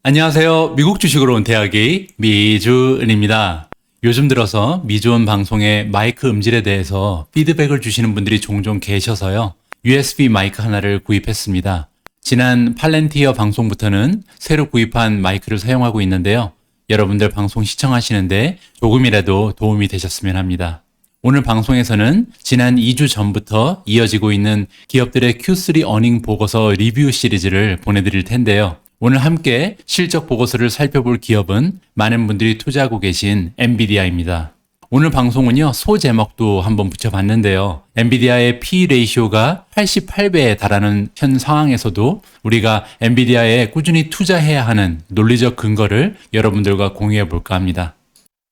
안녕하세요. 미국 주식으로 온 대학의 미주은입니다. 요즘 들어서 미주은 방송의 마이크 음질에 대해서 피드백을 주시는 분들이 종종 계셔서요. USB 마이크 하나를 구입했습니다. 지난 팔렌티어 방송부터는 새로 구입한 마이크를 사용하고 있는데요. 여러분들 방송 시청하시는데 조금이라도 도움이 되셨으면 합니다. 오늘 방송에서는 지난 2주 전부터 이어지고 있는 기업들의 Q3 어닝 보고서 리뷰 시리즈를 보내드릴 텐데요. 오늘 함께 실적 보고서를 살펴볼 기업은 많은 분들이 투자하고 계신 엔비디아입니다. 오늘 방송은요, 소제목도 한번 붙여봤는데요. 엔비디아의 P 레이쇼가 88배에 달하는 현 상황에서도 우리가 엔비디아에 꾸준히 투자해야 하는 논리적 근거를 여러분들과 공유해 볼까 합니다.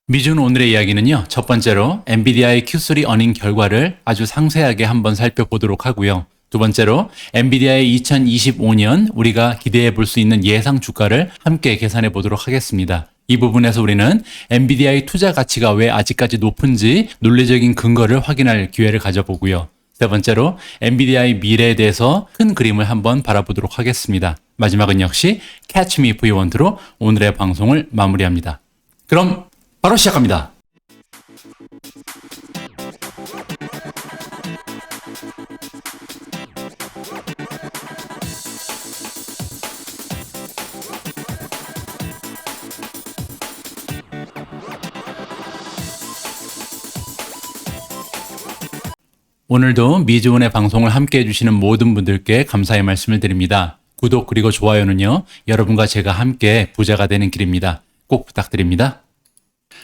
미준 오늘의 이야기는요, 첫 번째로 엔비디아의 Q3 어닝 결과를 아주 상세하게 한번 살펴보도록 하고요. 두 번째로 엔비디아의 2025년 우리가 기대해 볼 수 있는 예상 주가를 함께 계산해 보도록 하겠습니다. 이 부분에서 우리는 엔비디아의 투자 가치가 왜 아직까지 높은지 논리적인 근거를 확인할 기회를 가져보고요. 세 번째로 엔비디아의 미래에 대해서 큰 그림을 한번 바라보도록 하겠습니다. 마지막은 역시 Catch Me If You Want로 오늘의 방송을 마무리합니다. 그럼 바로 시작합니다. 오늘도 미주은의 방송을 함께 해주시는 모든 분들께 감사의 말씀을 드립니다. 구독 그리고 좋아요는요, 여러분과 제가 함께 부자가 되는 길입니다. 꼭 부탁드립니다.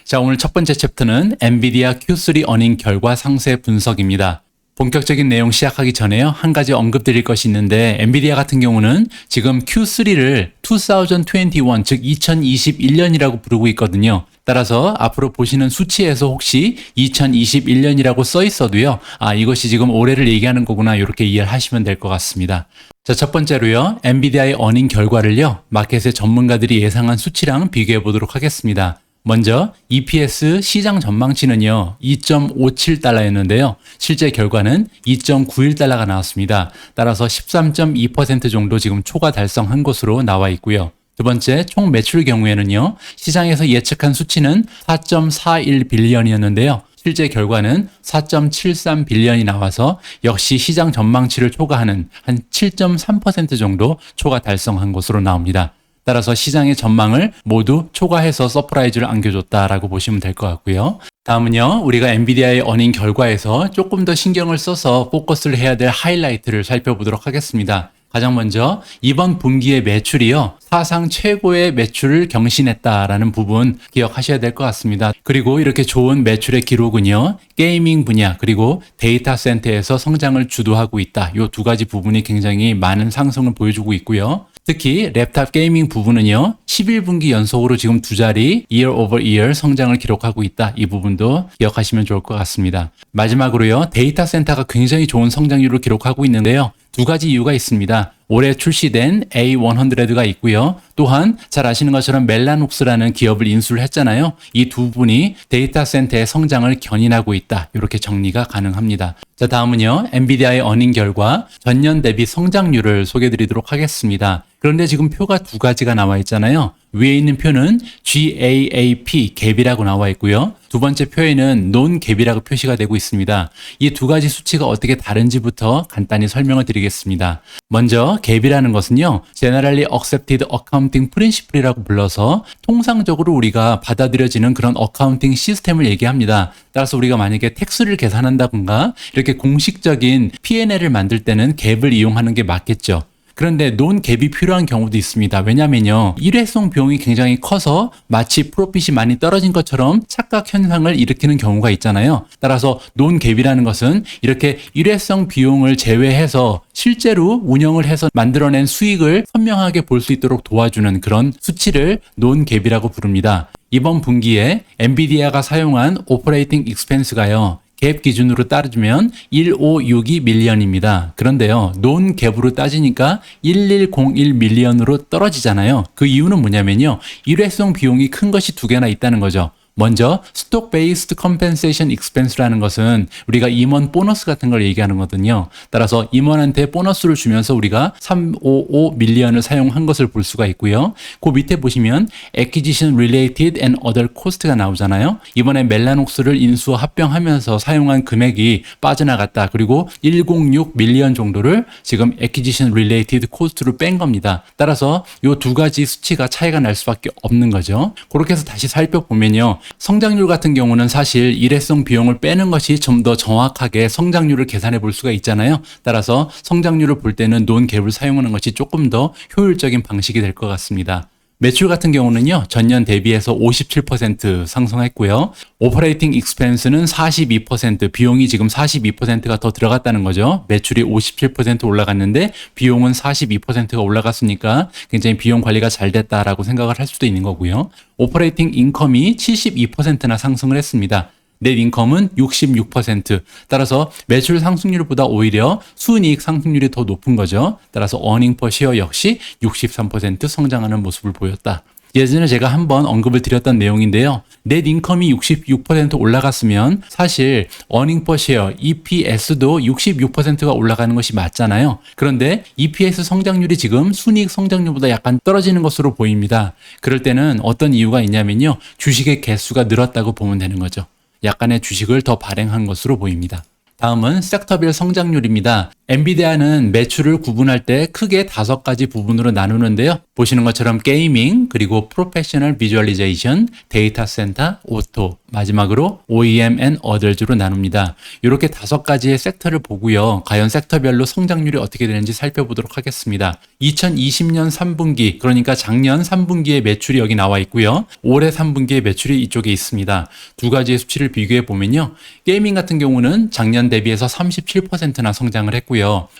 자, 오늘 첫 번째 챕터는 엔비디아 Q3 어닝 결과 상세 분석입니다. 본격적인 내용 시작하기 전에요, 한 가지 언급드릴 것이 있는데, 엔비디아 같은 경우는 지금 Q3를 2021, 즉 2021년이라고 부르고 있거든요. 따라서 앞으로 보시는 수치에서 혹시 2021년이라고 써 있어도요, 이것이 지금 올해를 얘기하는 거구나, 이렇게 이해를 하시면 될 것 같습니다. 자, 첫 번째로요, 엔비디아의 어닝 결과를요, 마켓의 전문가들이 예상한 수치랑 비교해 보도록 하겠습니다. 먼저 EPS 시장 전망치는요, 2.57달러였는데요. 실제 결과는 2.91달러가 나왔습니다. 따라서 13.2% 정도 지금 초과 달성한 것으로 나와 있고요. 두 번째, 총 매출 경우에는요, 시장에서 예측한 수치는 4.41 빌리언이었는데요. 실제 결과는 4.73 빌리언이 나와서 역시 시장 전망치를 초과하는 한 7.3% 정도 초과 달성한 것으로 나옵니다. 따라서 시장의 전망을 모두 초과해서 서프라이즈를 안겨줬다라고 보시면 될 것 같고요. 다음은요, 우리가 엔비디아의 어닝 결과에서 조금 더 신경을 써서 포커스를 해야 될 하이라이트를 살펴보도록 하겠습니다. 가장 먼저 이번 분기의 매출이요, 사상 최고의 매출을 경신했다라는 부분 기억하셔야 될 것 같습니다. 그리고 이렇게 좋은 매출의 기록은요, 게이밍 분야 그리고 데이터 센터에서 성장을 주도하고 있다. 이 두 가지 부분이 굉장히 많은 상승을 보여주고 있고요. 특히 랩탑 게이밍 부분은요, 11분기 연속으로 지금 두 자리 year over year 성장을 기록하고 있다. 이 부분도 기억하시면 좋을 것 같습니다. 마지막으로요, 데이터 센터가 굉장히 좋은 성장률을 기록하고 있는데요. 두 가지 이유가 있습니다. 올해 출시된 A100가 있고요. 또한 잘 아시는 것처럼 멜라녹스라는 기업을 인수를 했잖아요. 이 두 분이 데이터 센터의 성장을 견인하고 있다. 이렇게 정리가 가능합니다. 자, 다음은요, 엔비디아의 어닝 결과 전년 대비 성장률을 소개해 드리도록 하겠습니다. 그런데 지금 표가 두 가지가 나와 있잖아요. 위에 있는 표는 GAAP, 갭이라고 나와 있고요. 두 번째 표에는 non-GAP이라고 표시가 되고 있습니다. 이 두 가지 수치가 어떻게 다른지부터 간단히 설명을 드리겠습니다. 먼저 갭이라는 것은요, Generally Accepted Accounting Principle이라고 불러서 통상적으로 우리가 받아들여지는 그런 어카운팅 시스템을 얘기합니다. 따라서 우리가 만약에 텍스를 계산한다든가 이렇게 공식적인 P&L을 만들 때는 갭을 이용하는 게 맞겠죠. 그런데 논갭이 필요한 경우도 있습니다. 왜냐면요, 일회성 비용이 굉장히 커서 마치 프로핏이 많이 떨어진 것처럼 착각 현상을 일으키는 경우가 있잖아요. 따라서 논갭이라는 것은 이렇게 일회성 비용을 제외해서 실제로 운영을 해서 만들어낸 수익을 선명하게 볼 수 있도록 도와주는 그런 수치를 논갭이라고 부릅니다. 이번 분기에 엔비디아가 사용한 오퍼레이팅 익스펜스가요, 갭 기준으로 따르면 1562 밀리언입니다. 그런데요, 논 갭으로 따지니까 1101 밀리언으로 떨어지잖아요. 그 이유는 뭐냐면요, 일회성 비용이 큰 것이 두 개나 있다는 거죠. 먼저 스톡 베이스드 컴펜세이션 익스펜스라는 것은 우리가 임원 보너스 같은 걸 얘기하는 거거든요. 따라서 임원한테 보너스를 주면서 우리가 355 밀리언을 사용한 것을 볼 수가 있고요. 그 밑에 보시면 Acquisition Related and Other Cost가 나오잖아요. 이번에 멜라녹스를 인수와 합병하면서 사용한 금액이 빠져나갔다. 그리고 106 밀리언 정도를 지금 Acquisition Related Cost로 뺀 겁니다. 따라서 이 두 가지 수치가 차이가 날 수밖에 없는 거죠. 그렇게 해서 다시 살펴보면요. 성장률 같은 경우는 사실 일회성 비용을 빼는 것이 좀 더 정확하게 성장률을 계산해 볼 수가 있잖아요. 따라서 성장률을 볼 때는 논갭을 사용하는 것이 조금 더 효율적인 방식이 될 것 같습니다. 매출 같은 경우는요, 전년 대비해서 57% 상승했고요. 오퍼레이팅 익스펜스는 42%, 비용이 지금 42%가 더 들어갔다는 거죠. 매출이 57% 올라갔는데 비용은 42%가 올라갔으니까 굉장히 비용 관리가 잘 됐다라고 생각을 할 수도 있는 거고요. 오퍼레이팅 인컴이 72%나 상승을 했습니다. 넷 인컴은 66%. 따라서 매출 상승률보다 오히려 순이익 상승률이 더 높은 거죠. 따라서 어닝 퍼 시어 역시 63% 성장하는 모습을 보였다. 예전에 제가 한번 언급을 드렸던 내용인데요. 넷 인컴이 66% 올라갔으면 사실 어닝 퍼 시어 EPS도 66%가 올라가는 것이 맞잖아요. 그런데 EPS 성장률이 지금 순이익 성장률보다 약간 떨어지는 것으로 보입니다. 그럴 때는 어떤 이유가 있냐면요. 주식의 개수가 늘었다고 보면 되는 거죠. 약간의 주식을 더 발행한 것으로 보입니다. 다음은 섹터별 성장률입니다. 엔비디아는 매출을 구분할 때 크게 5가지 부분으로 나누는데요. 보시는 것처럼 게이밍, 그리고 프로페셔널 비주얼리제이션, 데이터 센터, 오토, 마지막으로 OEM and others로 나눕니다. 이렇게 5가지의 섹터를 보고요. 과연 섹터별로 성장률이 어떻게 되는지 살펴보도록 하겠습니다. 2020년 3분기, 그러니까 작년 3분기의 매출이 여기 나와 있고요. 올해 3분기의 매출이 이쪽에 있습니다. 두 가지의 수치를 비교해 보면요. 게이밍 같은 경우는 작년 대비해서 37%나 성장을 했고요.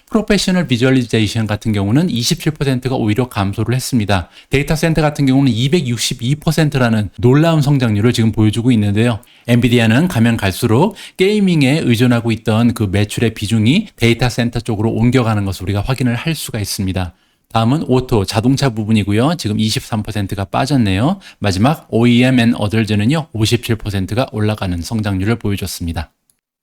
프로페셔널 비주얼리제이션 같은 경우는 27%가 오히려 감소를 했습니다. 데이터 센터 같은 경우는 262%라는 놀라운 성장률을 지금 보여주고 있는데요. 엔비디아는 가면 갈수록 게이밍에 의존하고 있던 그 매출의 비중이 데이터 센터 쪽으로 옮겨가는 것을 우리가 확인을 할 수가 있습니다. 다음은 오토, 자동차 부분이고요. 지금 23%가 빠졌네요. 마지막 OEM and others는요. 57%가 올라가는 성장률을 보여줬습니다.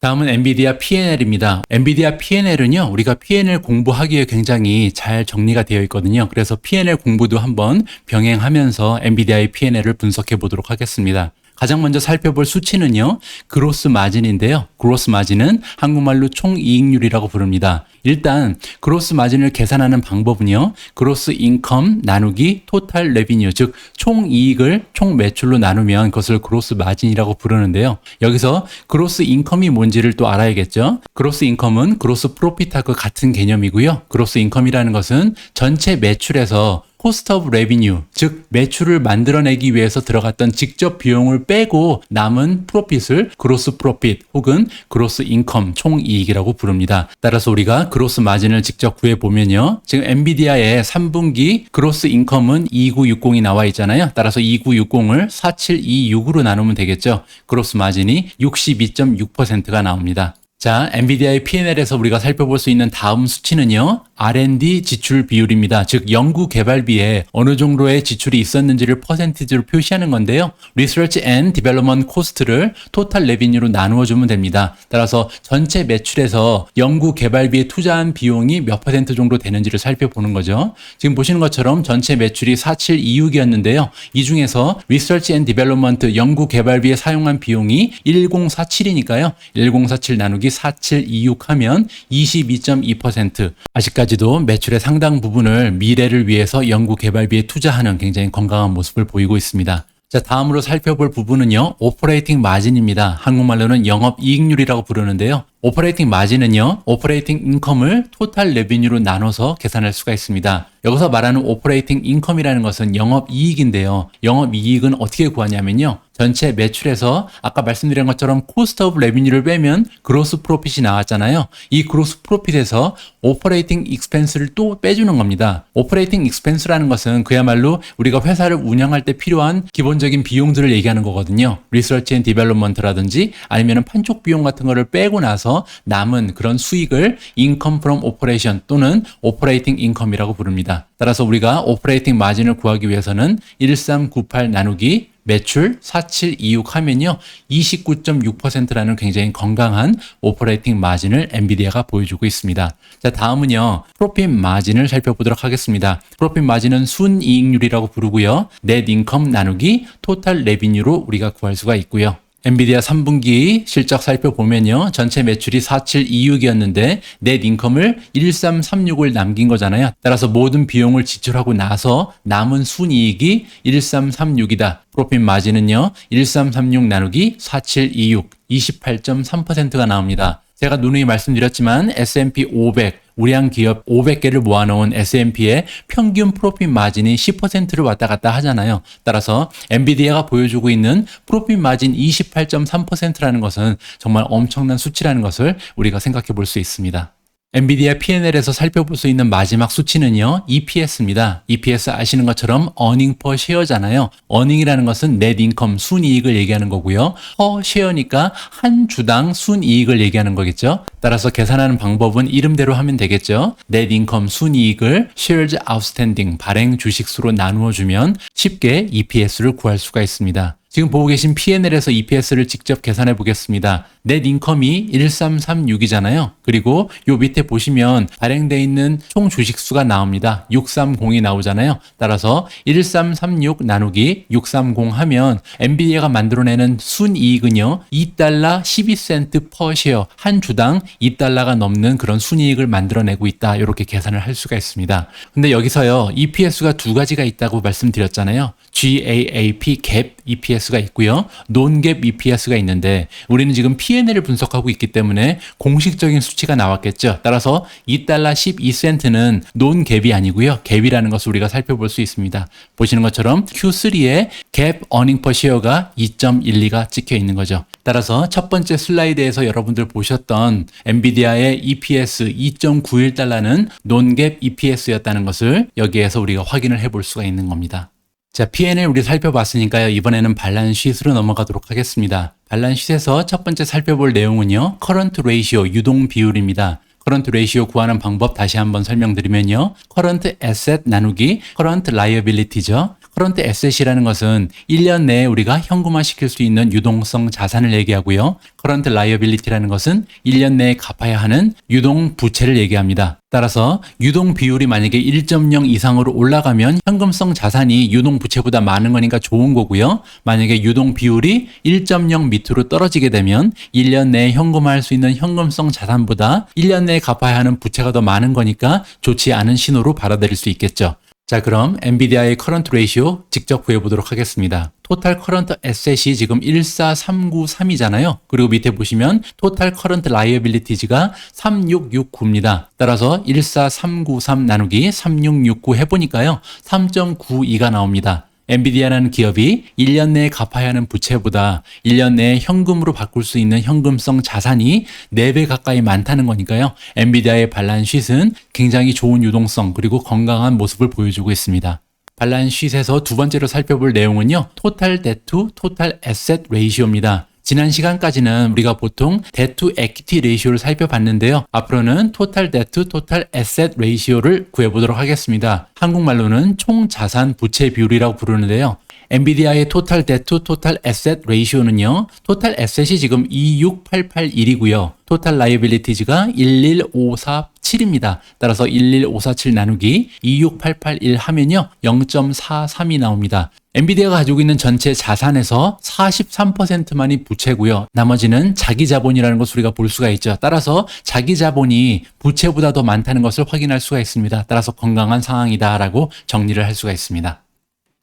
다음은 엔비디아 P&L입니다. 엔비디아 P&L은요, 우리가 P&L 공부하기에 굉장히 잘 정리가 되어 있거든요. 그래서 P&L 공부도 한번 병행하면서 엔비디아의 P&L을 분석해 보도록 하겠습니다. 가장 먼저 살펴볼 수치는요, 그로스 마진인데요. 그로스 마진은 한국말로 총이익률이라고 부릅니다. 일단 그로스 마진을 계산하는 방법은요, 그로스 인컴 나누기 토탈 레비뉴, 즉 총이익을 총 매출로 나누면 그것을 그로스 마진이라고 부르는데요. 여기서 그로스 인컴이 뭔지를 또 알아야겠죠. 그로스 인컴은 그로스 프로핏하고 같은 개념이고요. 그로스 인컴이라는 것은 전체 매출에서 코스트 오브 레비뉴, 즉 매출을 만들어내기 위해서 들어갔던 직접 비용을 빼고 남은 프로핏을 그로스 프로핏 혹은 그로스 인컴, 총이익이라고 부릅니다. 따라서 우리가 그로스 마진을 직접 구해보면요. 지금 엔비디아의 3분기 그로스 인컴은 2960이 나와 있잖아요. 따라서 2960을 4726으로 나누면 되겠죠. 그로스 마진이 62.6%가 나옵니다. 자, 엔비디아의 P&L에서 우리가 살펴볼 수 있는 다음 수치는요. R&D 지출 비율입니다. 즉 연구 개발비에 어느 정도의 지출이 있었는지를 퍼센티지로 표시하는 건데요. Research and Development Cost를 토탈 레비뉴로 나누어 주면 됩니다. 따라서 전체 매출에서 연구 개발비에 투자한 비용이 몇 퍼센트 정도 되는지를 살펴보는 거죠. 지금 보시는 것처럼 전체 매출이 4726이었는데요. 이 중에서 Research and Development 연구 개발비에 사용한 비용이 1047이니까요. 1047 나누기 4726 하면 22.2%. 아직까지도 매출의 상당 부분을 미래를 위해서 연구 개발비에 투자하는 굉장히 건강한 모습을 보이고 있습니다. 자, 다음으로 살펴볼 부분은요. 오퍼레이팅 마진입니다. 한국말로는 영업이익률이라고 부르는데요. 오퍼레이팅 마진은요. 오퍼레이팅 인컴을 토탈 레비뉴로 나눠서 계산할 수가 있습니다. 여기서 말하는 오퍼레이팅 인컴이라는 것은 영업이익인데요. 영업이익은 어떻게 구하냐면요. 전체 매출에서 아까 말씀드린 것처럼 코스트 오브 레비뉴를 빼면 그로스 프로핏이 나왔잖아요. 이 그로스 프로핏에서 오퍼레이팅 익스펜스를 또 빼주는 겁니다. 오퍼레이팅 익스펜스라는 것은 그야말로 우리가 회사를 운영할 때 필요한 기본적인 비용들을 얘기하는 거거든요. 리서치 앤 디벨롭먼트라든지 아니면 판촉 비용 같은 거를 빼고 나서 남은 그런 수익을 인컴 프롬 오퍼레이션 또는 오퍼레이팅 인컴이라고 부릅니다. 따라서 우리가 오퍼레이팅 마진을 구하기 위해서는 1398 나누기 매출 4726 하면요. 29.6%라는 굉장히 건강한 오퍼레이팅 마진을 엔비디아가 보여주고 있습니다. 자, 다음은요. 프로핏 마진을 살펴보도록 하겠습니다. 프로핏 마진은 순이익률이라고 부르고요. 넷 인컴 나누기 토탈 레비뉴로 우리가 구할 수가 있고요. 엔비디아 3분기 실적 살펴보면요. 전체 매출이 4726이었는데 넷 인컴을 1336을 남긴 거잖아요. 따라서 모든 비용을 지출하고 나서 남은 순이익이 1336이다. 프로핏 마진은요. 1336 나누기 4726, 28.3%가 나옵니다. 제가 누누이 말씀드렸지만 S&P 500, 우량 기업 500개를 모아놓은 S&P의 평균 프로핏 마진이 10%를 왔다 갔다 하잖아요. 따라서 엔비디아가 보여주고 있는 프로핏 마진 28.3%라는 것은 정말 엄청난 수치라는 것을 우리가 생각해 볼 수 있습니다. 엔비디아 P&L에서 살펴볼 수 있는 마지막 수치는요. EPS입니다. EPS 아시는 것처럼 earning per share잖아요. earning이라는 것은 net income, 순이익을 얘기하는 거고요. per share니까 한 주당 순이익을 얘기하는 거겠죠. 따라서 계산하는 방법은 이름대로 하면 되겠죠. net income, 순이익을 shares outstanding, 발행 주식수로 나누어 주면 쉽게 EPS를 구할 수가 있습니다. 지금 보고 계신 P&L에서 EPS를 직접 계산해 보겠습니다. 넷 인컴이 1336이잖아요. 그리고 요 밑에 보시면 발행되어 있는 총 주식수가 나옵니다. 630이 나오잖아요. 따라서 1336 나누기 630 하면 엔비디아가 만들어내는 순이익은요. 2달러 12센트 per share, 한 주당 2달러가 넘는 그런 순이익을 만들어내고 있다. 이렇게 계산을 할 수가 있습니다. 근데 여기서요. EPS가 두 가지가 있다고 말씀드렸잖아요. GAAP, GAAP EPS가 있고요. non-GAAP EPS가 있는데 우리는 지금 P&L을 분석하고 있기 때문에 공식적인 수치가 나왔겠죠. 따라서 2달러 12센트는 non-GAP이 아니고요. GAP이라는 것을 우리가 살펴볼 수 있습니다. 보시는 것처럼 Q3에 GAAP earning per share가 2.12가 찍혀 있는 거죠. 따라서 첫 번째 슬라이드에서 여러분들 보셨던 엔비디아의 EPS 2.91달러는 non-GAAP EPS였다는 것을 여기에서 우리가 확인을 해볼 수가 있는 겁니다. 자, P&L 우리 살펴봤으니까요. 이번에는 발란시트로 넘어가도록 하겠습니다. 발란시트에서 첫 번째 살펴볼 내용은요. 커런트 레이시오, 유동 비율입니다. 커런트 레이시오 구하는 방법 다시 한번 설명드리면요. 커런트 에셋 나누기 커런트 라이어빌리티죠. 커런트 에셋이라는 것은 1년 내에 우리가 현금화 시킬 수 있는 유동성 자산을 얘기하고요. 커런트 라이어빌리티라는 것은 1년 내에 갚아야 하는 유동 부채를 얘기합니다. 따라서 유동 비율이 만약에 1.0 이상으로 올라가면 현금성 자산이 유동 부채보다 많은 거니까 좋은 거고요. 만약에 유동 비율이 1.0 밑으로 떨어지게 되면 1년 내에 현금화할 수 있는 현금성 자산보다 1년 내에 갚아야 하는 부채가 더 많은 거니까 좋지 않은 신호로 받아들일 수 있겠죠. 자, 그럼 엔비디아의 커런트 레이시오 직접 구해보도록 하겠습니다. 토탈 커런트 에셋이 지금 14393이잖아요. 그리고 밑에 보시면 토탈 커런트 라이어빌리티즈가 3669입니다. 따라서 14393 나누기 3669 해보니까요. 3.92가 나옵니다. 엔비디아라는 기업이 1년 내에 갚아야 하는 부채보다 1년 내에 현금으로 바꿀 수 있는 현금성 자산이 4배 가까이 많다는 거니까요. 엔비디아의 발란시트는 굉장히 좋은 유동성 그리고 건강한 모습을 보여주고 있습니다. 발란시트에서 두 번째로 살펴볼 내용은요. 토탈 데투 토탈 에셋 레이시오입니다. 지난 시간까지는 우리가 보통 데투 에퀴티 레이시오를 살펴봤는데요. 앞으로는 토탈 데투 토탈 에셋 레이시오를 구해보도록 하겠습니다. 한국말로는 총 자산 부채 비율이라고 부르는데요. 엔비디아의 토탈 데투 토탈 에셋 레이시오는요. 토탈 에셋이 지금 26881이고요. 토탈 라이어빌리티즈가 11547입니다. 따라서 11547 나누기 26881 하면요. 0.43이 나옵니다. 엔비디아가 가지고 있는 전체 자산에서 43%만이 부채고요. 나머지는 자기 자본이라는 것을 우리가 볼 수가 있죠. 따라서 자기 자본이 부채보다 더 많다는 것을 확인할 수가 있습니다. 따라서 건강한 상황이다라고 정리를 할 수가 있습니다.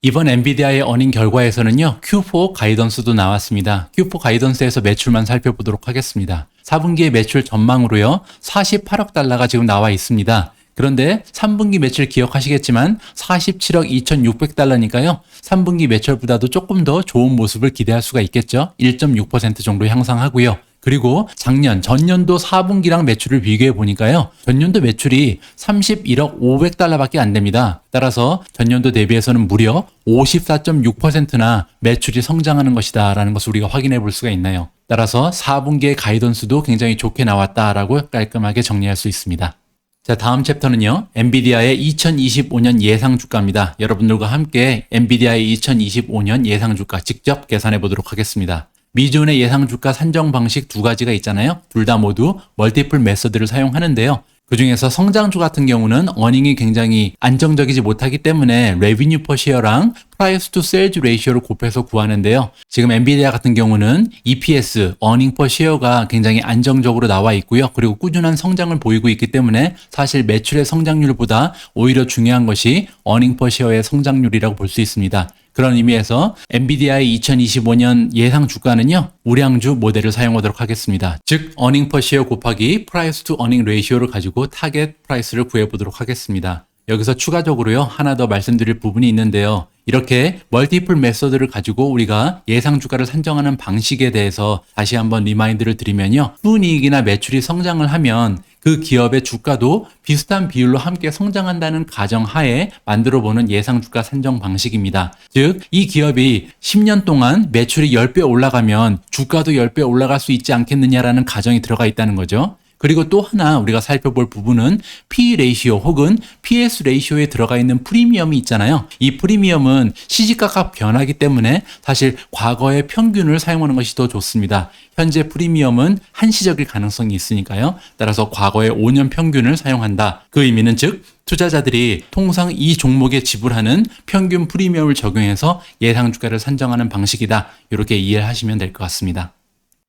이번 엔비디아의 어닝 결과에서는요. Q4 가이던스도 나왔습니다. Q4 가이던스에서 매출만 살펴보도록 하겠습니다. 4분기의 매출 전망으로요. 48억 달러가 지금 나와 있습니다. 그런데 3분기 매출 기억하시겠지만 47억 2,600달러니까요. 3분기 매출보다도 조금 더 좋은 모습을 기대할 수가 있겠죠. 1.6% 정도 향상하고요. 그리고 전년도 4분기랑 매출을 비교해 보니까요. 전년도 매출이 31억 500달러밖에 안 됩니다. 따라서 전년도 대비해서는 무려 54.6%나 매출이 성장하는 것이다 라는 것을 우리가 확인해 볼 수가 있나요. 따라서 4분기의 가이던스도 굉장히 좋게 나왔다라고 깔끔하게 정리할 수 있습니다. 자, 다음 챕터는요, 엔비디아의 2025년 예상 주가입니다. 여러분들과 함께 엔비디아의 2025년 예상 주가 직접 계산해 보도록 하겠습니다. 미주은의 예상 주가 산정 방식 두 가지가 있잖아요. 둘 다 모두 멀티플 메서드를 사용하는데요. 그 중에서 성장주 같은 경우는 어닝이 굉장히 안정적이지 못하기 때문에 레비뉴 퍼 쉐어랑 프라이스 투 세일즈 레이시오를 곱해서 구하는데요. 지금 엔비디아 같은 경우는 EPS, 어닝 퍼 쉐어가 굉장히 안정적으로 나와 있고요. 그리고 꾸준한 성장을 보이고 있기 때문에 사실 매출의 성장률보다 오히려 중요한 것이 어닝 퍼 쉐어의 성장률이라고 볼 수 있습니다. 그런 의미에서 엔비디아의 2025년 예상 주가는요, 우량주 모델을 사용하도록 하겠습니다. 즉, 어닝 퍼 쉐어 곱하기 프라이스 투 어닝 레이시오를 가지고 타겟 프라이스를 구해보도록 하겠습니다. 여기서 추가적으로요, 하나 더 말씀드릴 부분이 있는데요. 이렇게 멀티플 메서드를 가지고 우리가 예상 주가를 산정하는 방식에 대해서 다시 한번 리마인드를 드리면요. 순이익이나 매출이 성장을 하면 그 기업의 주가도 비슷한 비율로 함께 성장한다는 가정하에 만들어보는 예상 주가 산정 방식입니다. 즉, 이 기업이 10년 동안 매출이 10배 올라가면 주가도 10배 올라갈 수 있지 않겠느냐라는 가정이 들어가 있다는 거죠. 그리고 또 하나 우리가 살펴볼 부분은 P 레이시오 혹은 PS 레이시오에 들어가 있는 프리미엄이 있잖아요. 이 프리미엄은 시시각각 변하기 때문에 사실 과거의 평균을 사용하는 것이 더 좋습니다. 현재 프리미엄은 한시적일 가능성이 있으니까요. 따라서 과거의 5년 평균을 사용한다. 그 의미는 즉 투자자들이 통상 이 종목에 지불하는 평균 프리미엄을 적용해서 예상 주가를 산정하는 방식이다. 이렇게 이해하시면 될 것 같습니다.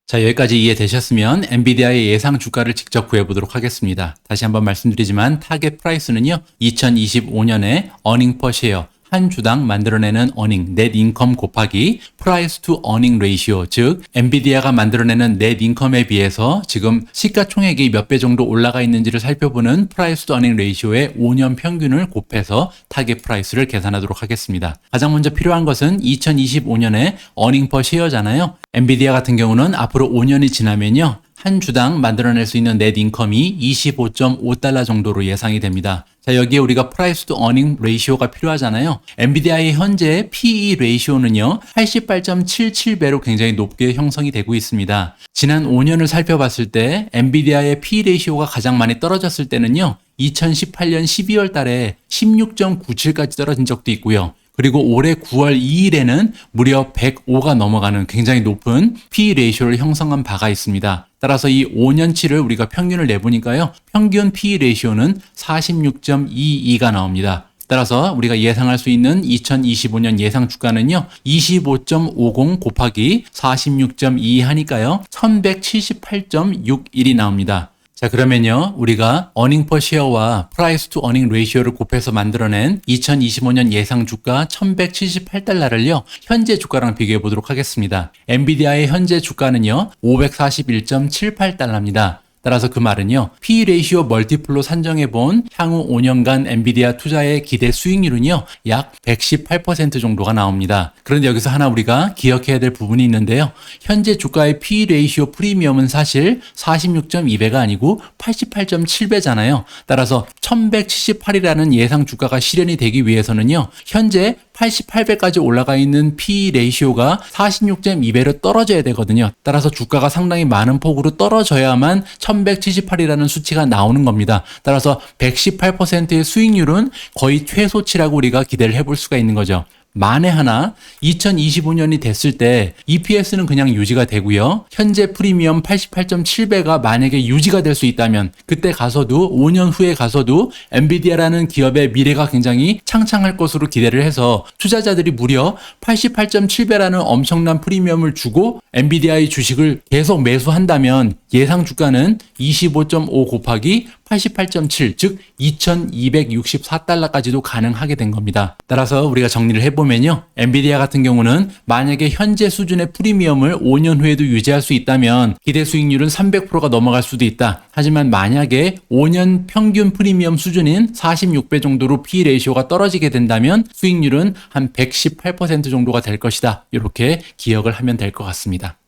자, 여기까지 이해되셨으면 엔비디아의 예상 주가를 직접 구해보도록 하겠습니다. 다시 한번 말씀드리지만 타겟 프라이스는요, 2025년에 어닝 퍼 쉐어, 한 주당 만들어내는 어닝, 넷 인컴 곱하기 프라이스 투 어닝 레이시오, 즉 엔비디아가 만들어내는 넷 인컴에 비해서 지금 시가총액이 몇 배 정도 올라가 있는지를 살펴보는 프라이스 투 어닝 레이시오의 5년 평균을 곱해서 타겟 프라이스를 계산하도록 하겠습니다. 가장 먼저 필요한 것은 2025년에 어닝 퍼 쉐어잖아요. 엔비디아 같은 경우는 앞으로 5년이 지나면요, 한 주당 만들어낼 수 있는 넷 인컴이 25.5달러 정도로 예상이 됩니다. 자, 여기에 우리가 프라이스 투 어닝 레이시오가 필요하잖아요. 엔비디아의 현재 PE 레이시오는요, 88.77배로 굉장히 높게 형성이 되고 있습니다. 지난 5년을 살펴봤을 때 엔비디아의 PE 레이시오가 가장 많이 떨어졌을 때는요, 2018년 12월 달에 16.97까지 떨어진 적도 있고요. 그리고 올해 9월 2일에는 무려 105가 넘어가는 굉장히 높은 PE 레이시오를 형성한 바가 있습니다. 따라서 이 5년치를 우리가 평균을 내보니까요, 평균 PE 레이시오는 46.22가 나옵니다. 따라서 우리가 예상할 수 있는 2025년 예상 주가는요, 25.50 곱하기 46.22 하니까요, 1178.61이 나옵니다. 자, 그러면요, 우리가 어닝 퍼 쉐어와 프라이스 투 어닝 레이시오를 곱해서 만들어낸 2025년 예상 주가 1178달러를요, 현재 주가랑 비교해 보도록 하겠습니다. 엔비디아의 현재 주가는요, 541.78달러입니다. 따라서 그 말은요, P 레이시오 멀티플로 산정해 본 향후 5년간 엔비디아 투자의 기대 수익률은요, 약 118% 정도가 나옵니다. 그런데 여기서 하나 우리가 기억해야 될 부분이 있는데요. 현재 주가의 P 레이시오 프리미엄은 사실 46.2배가 아니고 88.7배잖아요. 따라서 1178이라는 예상 주가가 실현이 되기 위해서는요, 현재 88배까지 올라가 있는 P 레이시오가 46.2배로 떨어져야 되거든요. 따라서 주가가 상당히 많은 폭으로 떨어져야만 1178이라는 수치가 나오는 겁니다. 따라서 118%의 수익률은 거의 최소치라고 우리가 기대를 해볼 수가 있는 거죠. 만에 하나 2025년이 됐을 때 EPS는 그냥 유지가 되고요. 현재 프리미엄 88.7배가 만약에 유지가 될 수 있다면 그때 가서도 5년 후에 가서도 엔비디아라는 기업의 미래가 굉장히 창창할 것으로 기대를 해서 투자자들이 무려 88.7배라는 엄청난 프리미엄을 주고 엔비디아의 주식을 계속 매수한다면 예상 주가는 25.5 곱하기 88.7, 즉 2264달러까지도 가능하게 된 겁니다. 따라서 우리가 정리를 해보면요, 엔비디아 같은 경우는 만약에 현재 수준의 프리미엄을 5년 후에도 유지할 수 있다면 기대 수익률은 300%가 넘어갈 수도 있다. 하지만 만약에 5년 평균 프리미엄 수준인 46배 정도로 P 레이시오가 떨어지게 된다면 수익률은 한 118% 정도가 될 것이다. 이렇게 기억을 하면 될 것 같습니다.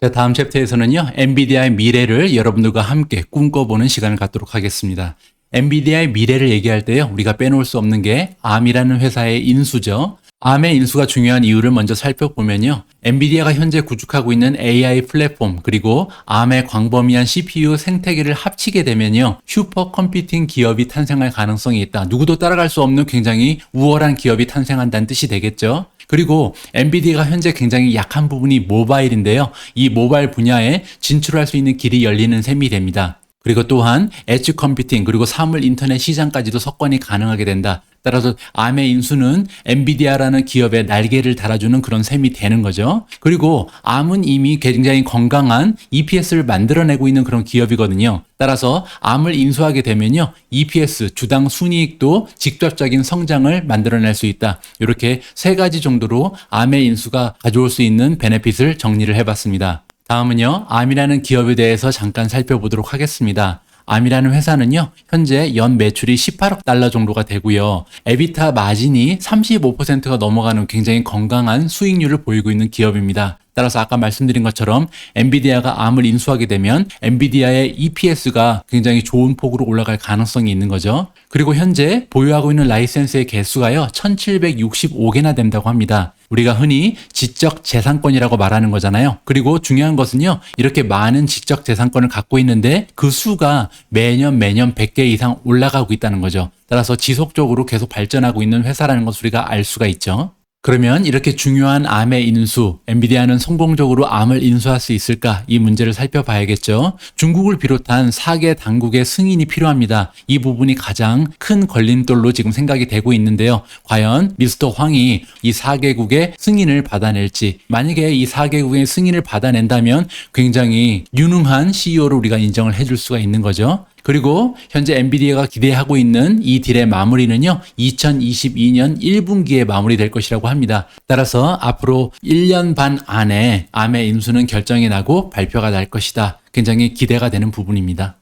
자, 다음 챕터에서는요, 엔비디아의 미래를 여러분들과 함께 꿈꿔보는 시간을 갖도록 하겠습니다. 엔비디아의 미래를 얘기할 때요, 우리가 빼놓을 수 없는 게 ARM이라는 회사의 인수죠. ARM의 인수가 중요한 이유를 먼저 살펴보면요. 엔비디아가 현재 구축하고 있는 AI 플랫폼 그리고 ARM의 광범위한 CPU 생태계를 합치게 되면요. 슈퍼컴퓨팅 기업이 탄생할 가능성이 있다. 누구도 따라갈 수 없는 굉장히 우월한 기업이 탄생한다는 뜻이 되겠죠. 그리고 엔비디아가 현재 굉장히 약한 부분이 모바일인데요. 이 모바일 분야에 진출할 수 있는 길이 열리는 셈이 됩니다. 그리고 또한 엣지 컴퓨팅 그리고 사물 인터넷 시장까지도 석권이 가능하게 된다. 따라서 ARM의 인수는 엔비디아라는 기업의 날개를 달아주는 그런 셈이 되는 거죠. 그리고 ARM은 이미 굉장히 건강한 EPS를 만들어내고 있는 그런 기업이거든요. 따라서 ARM을 인수하게 되면요. EPS, 주당 순이익도 직접적인 성장을 만들어낼 수 있다. 이렇게 세 가지 정도로 ARM의 인수가 가져올 수 있는 베네핏을 정리를 해봤습니다. 다음은요, ARM이라는 기업에 대해서 잠깐 살펴보도록 하겠습니다. ARM이라는 회사는요, 현재 연 매출이 18억 달러 정도가 되고요. 에비타 마진이 35%가 넘어가는 굉장히 건강한 수익률을 보이고 있는 기업입니다. 따라서 아까 말씀드린 것처럼 엔비디아가 ARM을 인수하게 되면 엔비디아의 EPS가 굉장히 좋은 폭으로 올라갈 가능성이 있는 거죠. 그리고 현재 보유하고 있는 라이센스의 개수가요, 1765개나 된다고 합니다. 우리가 흔히 지적 재산권이라고 말하는 거잖아요. 그리고 중요한 것은요, 이렇게 많은 지적 재산권을 갖고 있는데 그 수가 매년 100개 이상 올라가고 있다는 거죠. 따라서 지속적으로 계속 발전하고 있는 회사라는 것을 우리가 알 수가 있죠. 그러면 이렇게 중요한 ARM의 인수, 엔비디아는 성공적으로 ARM을 인수할 수 있을까? 이 문제를 살펴봐야겠죠. 중국을 비롯한 4개 당국의 승인이 필요합니다. 이 부분이 가장 큰 걸림돌로 지금 생각이 되고 있는데요. 과연 미스터 황이 이 4개국의 승인을 받아낼지, 만약에 이 4개국의 승인을 받아낸다면 굉장히 유능한 CEO로 우리가 인정을 해줄 수가 있는 거죠. 그리고 현재 엔비디아가 기대하고 있는 이 딜의 마무리는요, 2022년 1분기에 마무리될 것이라고 합니다. 따라서 앞으로 1년 반 안에 ARM의 인수는 결정이 나고 발표가 날 것이다. 굉장히 기대가 되는 부분입니다.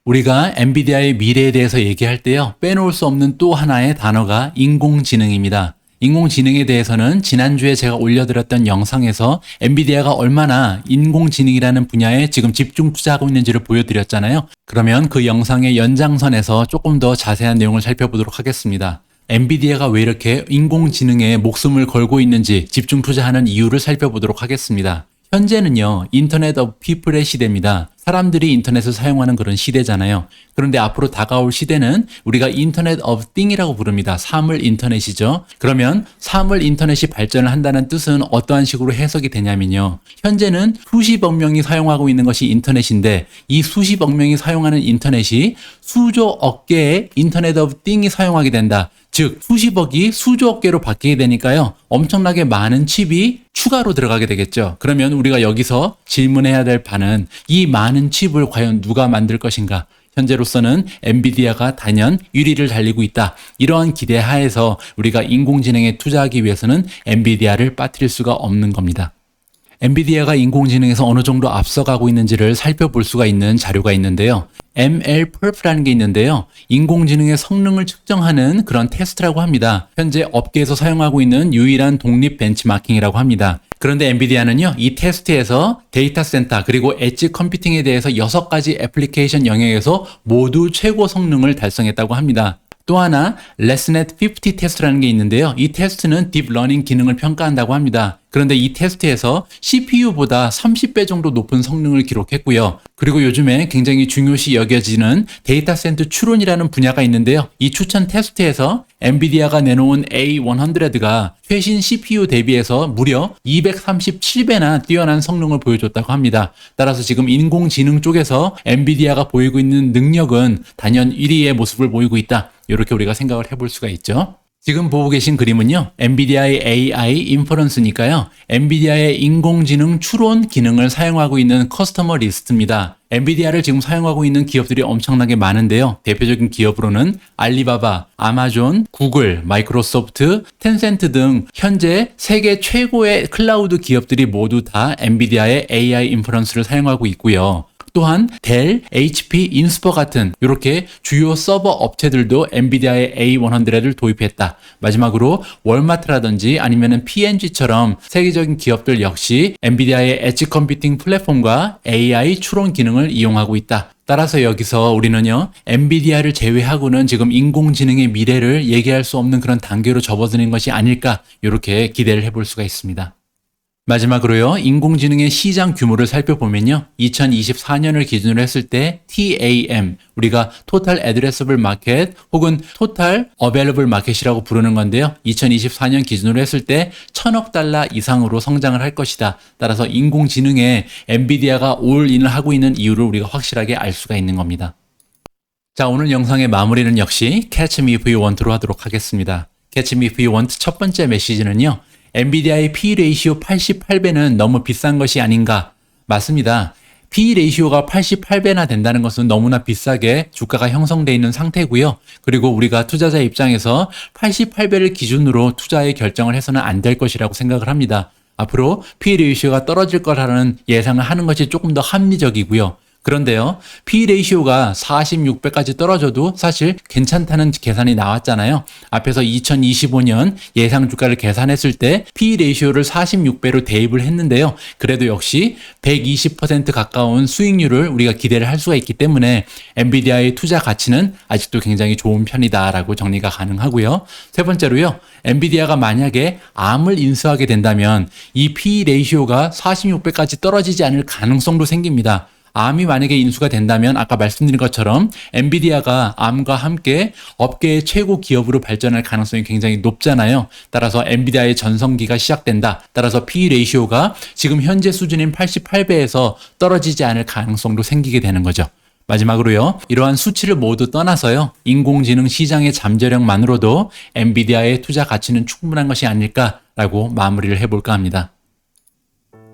우리가 엔비디아의 미래에 대해서 얘기할 때요, 빼놓을 수 없는 또 하나의 단어가 인공지능입니다. 인공지능에 대해서는 지난주에 제가 올려드렸던 영상에서 엔비디아가 얼마나 인공지능이라는 분야에 지금 집중 투자하고 있는지를 보여드렸잖아요. 그러면 그 영상의 연장선에서 조금 더 자세한 내용을 살펴보도록 하겠습니다. 엔비디아가 왜 이렇게 인공지능에 목숨을 걸고 있는지 집중 투자하는 이유를 살펴보도록 하겠습니다. 현재는요, 인터넷 오브 피플의 시대입니다. 사람들이 인터넷을 사용하는 그런 시대잖아요. 그런데 앞으로 다가올 시대는 우리가 인터넷 오브 띵이라고 부릅니다. 사물 인터넷이죠. 그러면 사물 인터넷이 발전을 한다는 뜻은 어떠한 식으로 해석이 되냐면요. 현재는 수십억 명이 사용하고 있는 것이 인터넷인데 이 수십억 명이 사용하는 인터넷이 수조억 개의 인터넷 오브 띵이 사용하게 된다. 즉 수십억이 수조억 개로 바뀌게 되니까요. 엄청나게 많은 칩이 추가로 들어가게 되겠죠. 그러면 우리가 여기서 질문해야 될 바는 이 많은 칩을 과연 누가 만들 것인가? 현재로서는 엔비디아가 단연 1위를 달리고 있다. 이러한 기대 하에서 우리가 인공지능에 투자하기 위해서는 엔비디아를 빠뜨릴 수가 없는 겁니다. 엔비디아가 인공지능에서 어느 정도 앞서가고 있는지를 살펴볼 수가 있는 자료가 있는데요. MLPerf라는 게 있는데요. 인공지능의 성능을 측정하는 그런 테스트라고 합니다. 현재 업계에서 사용하고 있는 유일한 독립 벤치마킹이라고 합니다. 그런데 엔비디아는요, 이 테스트에서 데이터 센터 그리고 엣지 컴퓨팅에 대해서 6가지 애플리케이션 영역에서 모두 최고 성능을 달성했다고 합니다. 또 하나 레스넷 50 테스트라는 게 있는데요. 이 테스트는 딥러닝 기능을 평가한다고 합니다. 그런데 이 테스트에서 CPU보다 30배 정도 높은 성능을 기록했고요. 그리고 요즘에 굉장히 중요시 여겨지는 데이터 센터 추론이라는 분야가 있는데요. 이 추천 테스트에서 엔비디아가 내놓은 A100가 최신 CPU 대비해서 무려 237배나 뛰어난 성능을 보여줬다고 합니다. 따라서 지금 인공지능 쪽에서 엔비디아가 보이고 있는 능력은 단연 1위의 모습을 보이고 있다. 이렇게 우리가 생각을 해볼 수가 있죠. 지금 보고 계신 그림은요, 엔비디아의 AI 인퍼런스니까요, 엔비디아의 인공지능 추론 기능을 사용하고 있는 커스터머 리스트입니다. 엔비디아를 지금 사용하고 있는 기업들이 엄청나게 많은데요. 대표적인 기업으로는 알리바바, 아마존, 구글, 마이크로소프트, 텐센트 등 현재 세계 최고의 클라우드 기업들이 모두 다 엔비디아의 AI 인퍼런스를 사용하고 있고요. 또한 델, HP, 인스퍼 같은 이렇게 주요 서버 업체들도 엔비디아의 A100을 도입했다. 마지막으로 월마트라든지 아니면은 P&G처럼 세계적인 기업들 역시 엔비디아의 엣지 컴퓨팅 플랫폼과 AI 추론 기능을 이용하고 있다. 따라서 여기서 우리는요, 엔비디아를 제외하고는 지금 인공지능의 미래를 얘기할 수 없는 그런 단계로 접어드는 것이 아닐까, 이렇게 기대를 해볼 수가 있습니다. 마지막으로요, 인공지능의 시장 규모를 살펴보면요, 2024년을 기준으로 했을 때 TAM, 우리가 Total Addressable Market 혹은 Total Available Market이라고 부르는 건데요, 2024년 기준으로 했을 때 1000억 달러 이상으로 성장을 할 것이다. 따라서 인공지능에 엔비디아가 올인을 하고 있는 이유를 우리가 확실하게 알 수가 있는 겁니다. 자, 오늘 영상의 마무리는 역시 Catch Me If You Want로 하도록 하겠습니다. Catch Me If You Want 첫 번째 메시지는요, 엔비디아의 P 레이시오 88배는 너무 비싼 것이 아닌가? 맞습니다. P 레이시오가 88배나 된다는 것은 너무나 비싸게 주가가 형성되어 있는 상태고요. 그리고 우리가 투자자 입장에서 88배를 기준으로 투자의 결정을 해서는 안 될 것이라고 생각을 합니다. 앞으로 P 레이시오가 떨어질 거라는 예상을 하는 것이 조금 더 합리적이고요. 그런데요, P 레이시오가 46배까지 떨어져도 사실 괜찮다는 계산이 나왔잖아요. 앞에서 2025년 예상 주가를 계산했을 때 P 레이시오를 46배로 대입을 했는데요. 그래도 역시 120% 가까운 수익률을 우리가 기대를 할 수가 있기 때문에 엔비디아의 투자 가치는 아직도 굉장히 좋은 편이다라고 정리가 가능하고요. 세 번째로요, 엔비디아가 만약에 ARM을 인수하게 된다면 이 P 레이시오가 46배까지 떨어지지 않을 가능성도 생깁니다. ARM이 만약에 인수가 된다면 아까 말씀드린 것처럼 엔비디아가 ARM과 함께 업계의 최고 기업으로 발전할 가능성이 굉장히 높잖아요. 따라서 엔비디아의 전성기가 시작된다. 따라서 P 레이시오가 지금 현재 수준인 88배에서 떨어지지 않을 가능성도 생기게 되는 거죠. 마지막으로요, 이러한 수치를 모두 떠나서요, 인공지능 시장의 잠재력만으로도 엔비디아의 투자 가치는 충분한 것이 아닐까라고 마무리를 해볼까 합니다.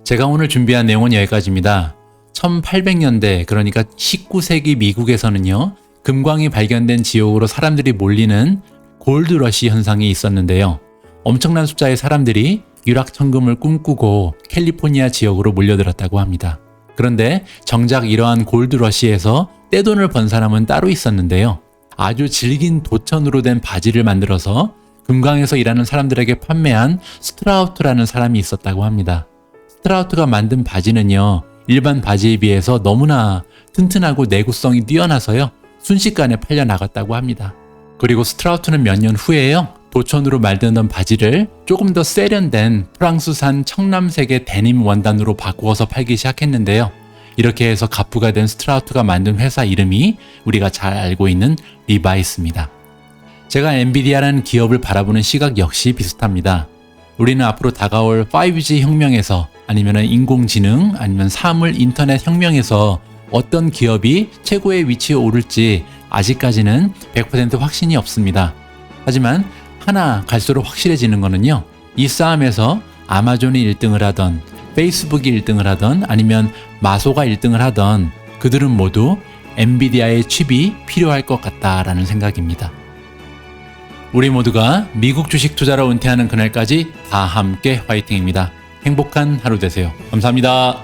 제가 오늘 준비한 내용은 여기까지입니다. 1800년대, 그러니까 19세기 미국에서는요, 금광이 발견된 지역으로 사람들이 몰리는 골드러시 현상이 있었는데요. 엄청난 숫자의 사람들이 유락천금을 꿈꾸고 캘리포니아 지역으로 몰려들었다고 합니다. 그런데 정작 이러한 골드러시에서 떼돈을 번 사람은 따로 있었는데요. 아주 질긴 도천으로 된 바지를 만들어서 금광에서 일하는 사람들에게 판매한 스트라우트라는 사람이 있었다고 합니다. 스트라우트가 만든 바지는요, 일반 바지에 비해서 너무나 튼튼하고 내구성이 뛰어나서요, 순식간에 팔려 나갔다고 합니다. 그리고 스트라우트는 몇 년 후에요, 도천으로 만드는 바지를 조금 더 세련된 프랑스산 청남색의 데님 원단으로 바꾸어서 팔기 시작했는데요. 이렇게 해서 가프가 된 스트라우트가 만든 회사 이름이 우리가 잘 알고 있는 리바이스입니다. 제가 엔비디아라는 기업을 바라보는 시각 역시 비슷합니다. 우리는 앞으로 다가올 5G 혁명에서, 아니면 인공지능, 아니면 사물 인터넷 혁명에서 어떤 기업이 최고의 위치에 오를지 아직까지는 100% 확신이 없습니다. 하지만 하나 갈수록 확실해지는 거는요, 이 싸움에서 아마존이 1등을 하던, 페이스북이 1등을 하던, 아니면 마소가 1등을 하던 그들은 모두 엔비디아의 칩이 필요할 것 같다라는 생각입니다. 우리 모두가 미국 주식 투자로 은퇴하는 그날까지 다 함께 화이팅입니다. 행복한 하루 되세요. 감사합니다.